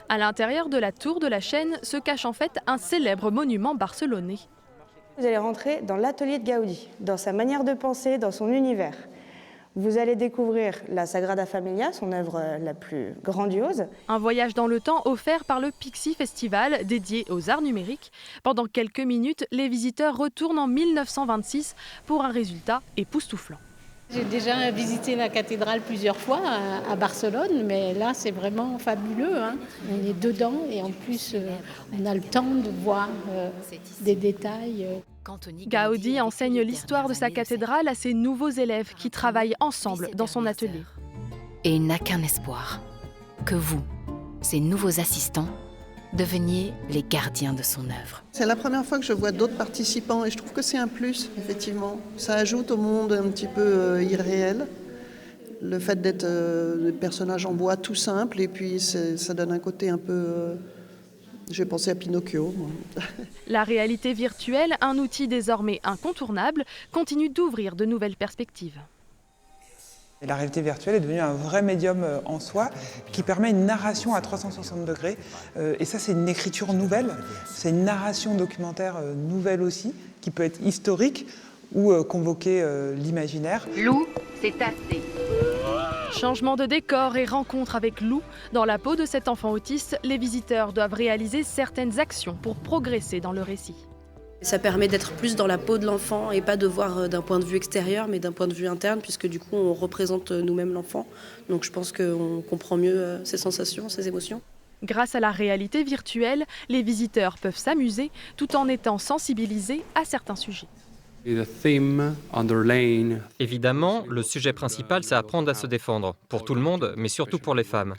À l'intérieur de la tour de la chaîne se cache en fait un célèbre monument barcelonais. Vous allez rentrer dans l'atelier de Gaudi, dans sa manière de penser, dans son univers. Vous allez découvrir la Sagrada Familia, son œuvre la plus grandiose. Un voyage dans le temps offert par le Pixie Festival dédié aux arts numériques. Pendant quelques minutes, les visiteurs retournent en 1926 pour un résultat époustouflant. J'ai déjà visité la cathédrale plusieurs fois à Barcelone, mais là c'est vraiment fabuleux, hein. On est dedans et en plus on a le temps de voir des détails. Gaudi enseigne l'histoire de sa cathédrale à ses nouveaux élèves qui travaillent ensemble dans son atelier. Et il n'a qu'un espoir, que vous, ses nouveaux assistants, deveniez les gardiens de son œuvre. C'est la première fois que je vois d'autres participants et je trouve que c'est un plus, effectivement. Ça ajoute au monde un petit peu irréel. Le fait d'être des personnages en bois tout simples et puis ça donne un côté un peu... j'ai pensé à Pinocchio, moi. La réalité virtuelle, un outil désormais incontournable, continue d'ouvrir de nouvelles perspectives. Et la réalité virtuelle est devenue un vrai médium en soi qui permet une narration à 360 degrés. Et ça, c'est une écriture nouvelle, c'est une narration documentaire nouvelle aussi, qui peut être historique ou convoquer l'imaginaire. Lou, c'est assez. Changement de décor et rencontre avec Lou. Dans la peau de cet enfant autiste, les visiteurs doivent réaliser certaines actions pour progresser dans le récit. Ça permet d'être plus dans la peau de l'enfant et pas de voir d'un point de vue extérieur, mais d'un point de vue interne, puisque du coup on représente nous-mêmes l'enfant. Donc je pense qu'on comprend mieux ses sensations, ses émotions. Grâce à la réalité virtuelle, les visiteurs peuvent s'amuser tout en étant sensibilisés à certains sujets. Évidemment, le sujet principal, c'est apprendre à se défendre, pour tout le monde, mais surtout pour les femmes.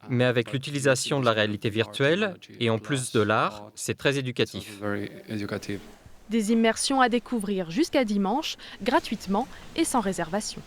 Mais avec l'utilisation de la réalité virtuelle, et en plus de l'art, c'est très éducatif. Des immersions à découvrir jusqu'à dimanche, gratuitement et sans réservation.